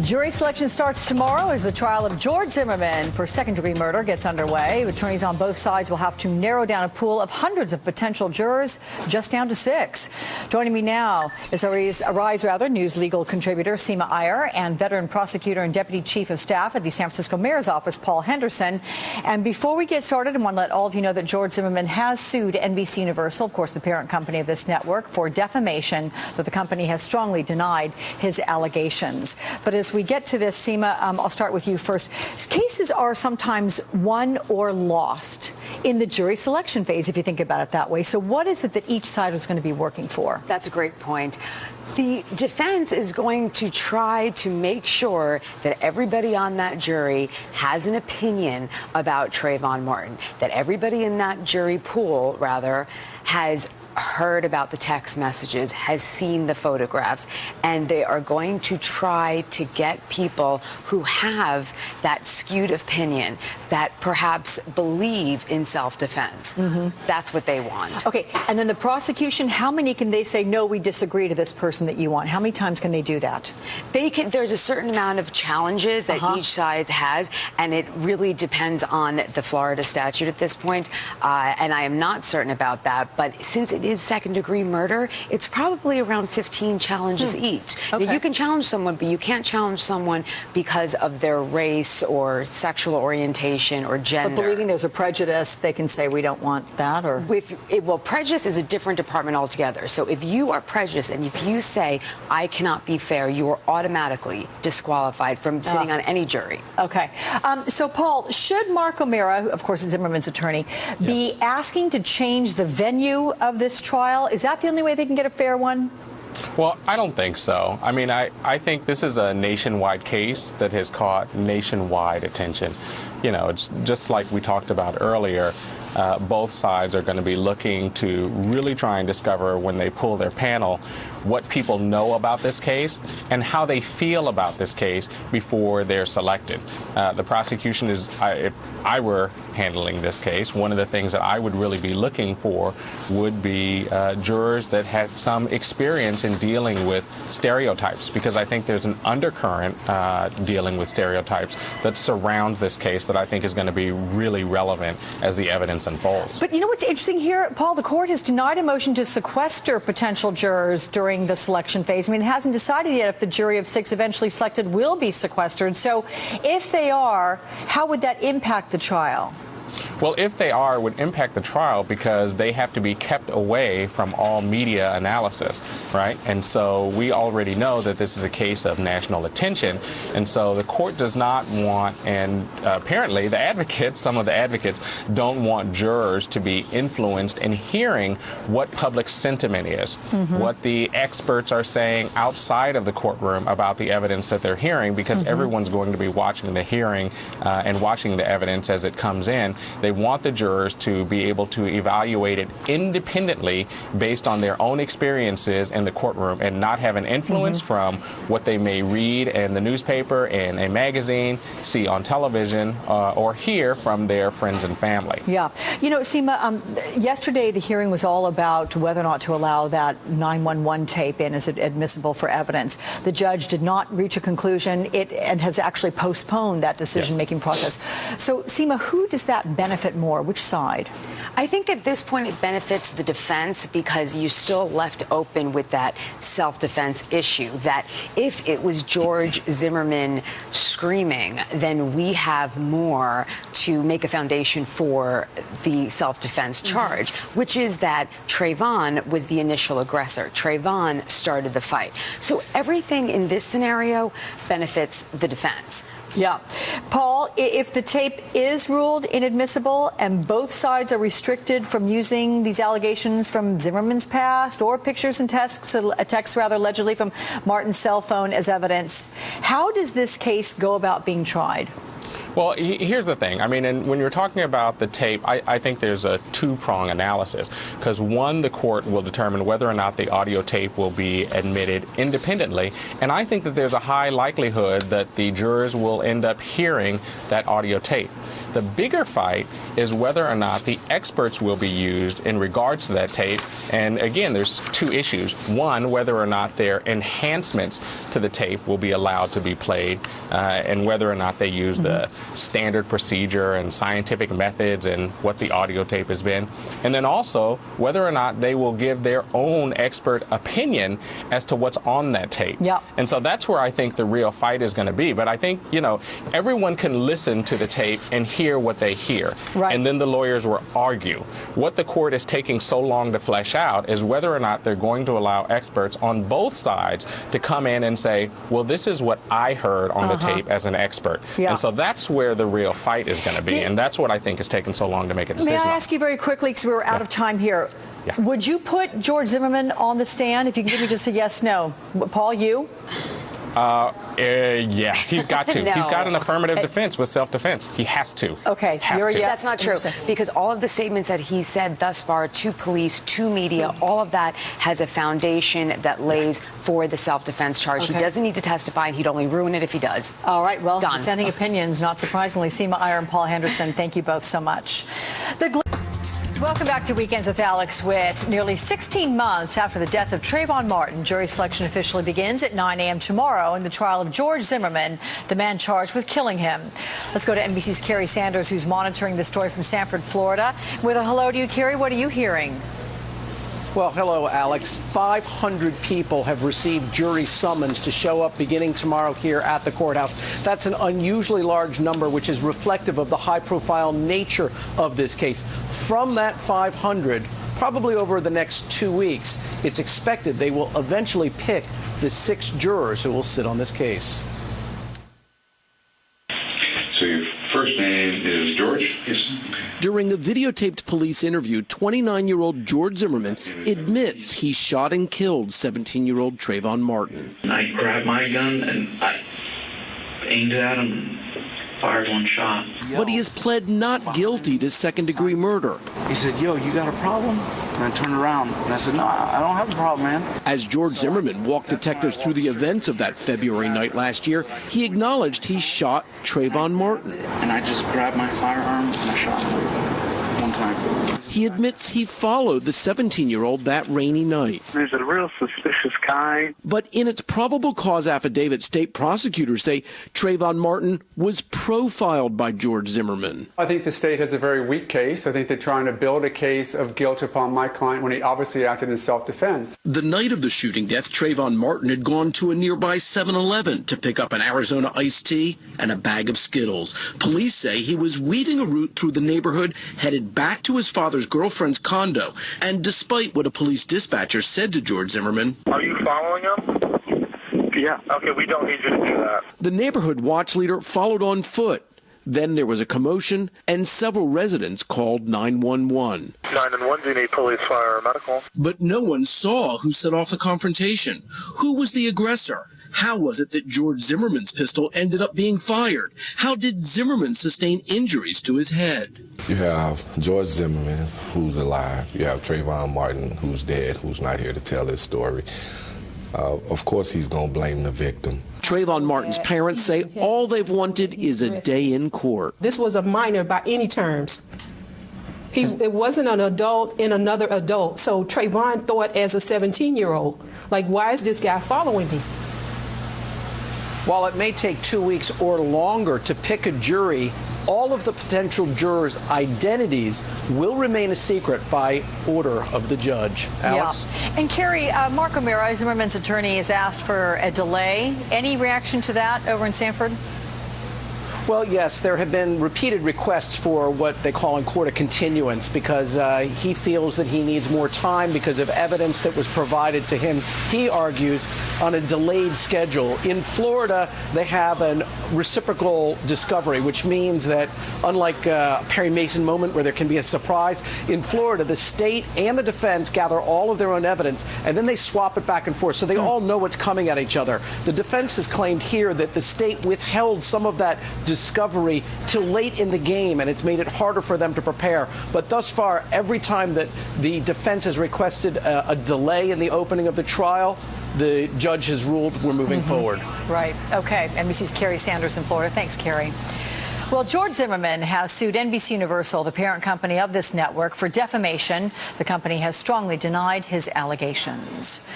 Jury selection starts tomorrow as the trial of George Zimmerman for second-degree murder gets underway. Attorneys on both sides will have to narrow down a pool of hundreds of potential jurors, just down to 6. Joining me now is Arise News legal contributor Seema Iyer and veteran prosecutor and deputy chief of staff at the San Francisco Mayor's Office, Paul Henderson. And before we get started, I want to let all of you know that George Zimmerman has sued NBC Universal, of course, the parent company of this network, for defamation, but the company has strongly denied his allegations. But as we get to this, Seema, I'll start with you first. Cases are sometimes won or lost in the jury selection phase, if you think about it that way. So what is it that each side is going to be working for? That's a great point. The defense is going to try to make sure that everybody on that jury has an opinion about Trayvon Martin, that everybody in that jury pool, rather, has heard about the text messages, has seen the photographs, and they are going to try to get people who have that skewed opinion, that perhaps believe in self-defense. That's what they want. Okay, and then the prosecution, how many can they say, no, we disagree to this person that you want? How many times can they do that? They can. There's a certain amount of challenges that each side has, and it really depends on the Florida statute at this point, and I am not certain about that, but since it is second-degree murder, it's probably around 15 challenges each. Okay. Now, you can challenge someone, but you can't challenge someone because of their race or sexual orientation or gender. But believing there's a prejudice, they can say we don't want that, or? Well, prejudice is a different department altogether. So if you are prejudiced and if you say, I cannot be fair, you are automatically disqualified from sitting on any jury. Okay. So, Paul, should Mark O'Mara, who, of course, is Zimmerman's attorney, be asking to change the venue of this trial? Is that the only way they can get a fair one? Well, I don't think so. I mean, I think this is a nationwide case that has caught nationwide attention. You know, it's just like we talked about earlier. Both sides are going to be looking to really try and discover, when they pull their panel, what people know about this case and how they feel about this case before they're selected. The prosecution is, if I were handling this case, one of the things that I would really be looking for would be jurors that had some experience in dealing with stereotypes, because I think there's an undercurrent dealing with stereotypes that surrounds this case that I think is going to be really relevant as the evidence unfolds. But you know what's interesting here, Paul? The court has denied a motion to sequester potential jurors during the selection phase. I mean, it hasn't decided yet if the jury of 6 eventually selected will be sequestered. So if they are, how would that impact the trial? Well, if they are, it would impact the trial because they have to be kept away from all media analysis, right? And so we already know that this is a case of national attention. And so the court does not want, and apparently the advocates, some of the advocates, don't want jurors to be influenced in hearing what public sentiment is, what the experts are saying outside of the courtroom about the evidence that they're hearing, because everyone's going to be watching the hearing and watching the evidence as it comes in. They want the jurors to be able to evaluate it independently based on their own experiences in the courtroom and not have an influence from what they may read in the newspaper, in a magazine, see on television, or hear from their friends and family. Yeah. You know, Seema, yesterday the hearing was all about whether or not to allow that 911 tape in as admissible for evidence. The judge did not reach a conclusion and has actually postponed that decision-making process. So, Seema, who does that benefit more? Which side? I think at this point it benefits the defense because you're still left open with that self-defense issue, that if it was George Zimmerman screaming, then we have more to make a foundation for the self-defense charge, which is that Trayvon was the initial aggressor. Trayvon started the fight. So everything in this scenario benefits the defense. Yeah. Paul, if the tape is ruled inadmissible and both sides are restricted from using these allegations from Zimmerman's past or pictures and texts allegedly from Martin's cell phone as evidence, how does this case go about being tried? Well, here's the thing. I mean, and when you're talking about the tape, I think there's a two-prong analysis. Because one, the court will determine whether or not the audio tape will be admitted independently. And I think that there's a high likelihood that the jurors will end up hearing that audio tape. The bigger fight is whether or not the experts will be used in regards to that tape. And again, there's two issues. One, whether or not their enhancements to the tape will be allowed to be played, and whether or not they use the standard procedure and scientific methods and what the audio tape has been. And then also whether or not they will give their own expert opinion as to what's on that tape. Yeah. And so that's where I think the real fight is going to be. But I think, you know, everyone can listen to the tape and hear what they hear. Right. And then the lawyers will argue. What the court is taking so long to flesh out is whether or not they're going to allow experts on both sides to come in and say, well, this is what I heard on the tape as an expert. Yeah. And so that's where the real fight is going to be. And that's what I think is taking so long to make a decision. May I ask you very quickly, because we're out of time here. Yeah. Would you put George Zimmerman on the stand? If you can give me just a yes, no. Paul, you? Yeah, he's got to. No. He's got an affirmative defense with self-defense. He has to. Okay, Has you're a to. yes. That's not true, because all of the statements that he said thus far to police, to media, all of that has a foundation that lays for the self-defense charge. Okay. He doesn't need to testify, and he'd only ruin it if he does. All right, well, Done. dissenting opinions, not surprisingly. Seema Iyer and Paul Henderson, thank you both so much. Welcome back to Weekends with Alex Witt. Nearly 16 months after the death of Trayvon Martin, jury selection officially begins at 9 a.m. tomorrow in the trial of George Zimmerman, the man charged with killing him. Let's go to NBC's Carrie Sanders, who's monitoring the story from Sanford, Florida. With a hello to you, Carrie. What are you hearing? Well, hello, Alex. 500 people have received jury summons to show up beginning tomorrow here at the courthouse. That's an unusually large number, which is reflective of the high-profile nature of this case. From that 500, probably over the next 2 weeks, it's expected they will eventually pick the 6 jurors who will sit on this case. So your first name is George? Yes. During a videotaped police interview, 29-year-old George Zimmerman admits he shot and killed 17-year-old Trayvon Martin. I grabbed my gun and I aimed it at him and fired one shot. But he has pled not guilty to second-degree murder. He said, yo, you got a problem? And I turned around and I said, no, I don't have a problem, man. As George Zimmerman walked detectives through the events of that February night last year, he acknowledged he shot Trayvon Martin. And I just grabbed my firearm and I shot him one time. He admits he followed the 17-year-old that rainy night. There's a real suspicious guy. But in its probable cause affidavit, state prosecutors say Trayvon Martin was profiled by George Zimmerman. I think the state has a very weak case. I think they're trying to build a case of guilt upon my client when he obviously acted in self-defense. The night of the shooting death, Trayvon Martin had gone to a nearby 7-Eleven to pick up an Arizona iced tea and a bag of Skittles. Police say he was weeding a route through the neighborhood, headed back to his father's girlfriend's condo. And despite what a police dispatcher said to George Zimmerman, Are you following him? Yeah. Okay, we don't need you to do that. the neighborhood watch leader followed on foot. Then there was a commotion, and several residents called 911. 911, do you need police, fire, or medical? But no one saw who set off the confrontation. Who was the aggressor? How was it that George Zimmerman's pistol ended up being fired? How did Zimmerman sustain injuries to his head? You have George Zimmerman, who's alive. You have Trayvon Martin, who's dead, who's not here to tell his story. Of course, he's going to blame the victim. Trayvon Martin's parents say all they've wanted is a day in court. This was a minor by any terms. It wasn't an adult in another adult. So Trayvon thought as a 17-year-old, like, why is this guy following me? While it may take 2 weeks or longer to pick a jury, all of the potential jurors' identities will remain a secret by order of the judge. Alex? Yeah. And Carrie, Mark O'Meara, Zimmerman's attorney, has asked for a delay. Any reaction to that over in Sanford? Well, yes, there have been repeated requests for what they call in court a continuance because he feels that he needs more time because of evidence that was provided to him, he argues, on a delayed schedule. In Florida, they have a reciprocal discovery, which means that unlike a Perry Mason moment where there can be a surprise, in Florida, the state and the defense gather all of their own evidence, and then they swap it back and forth, so they all know what's coming at each other. The defense has claimed here that the state withheld some of that discovery till late in the game, and it's made it harder for them to prepare. But thus far, every time that the defense has requested a delay in the opening of the trial, the judge has ruled we're moving forward. Right. Okay. NBC's Carrie Sanders in Florida. Thanks, Carrie. Well, George Zimmerman has sued NBC Universal, the parent company of this network, for defamation. The company has strongly denied his allegations.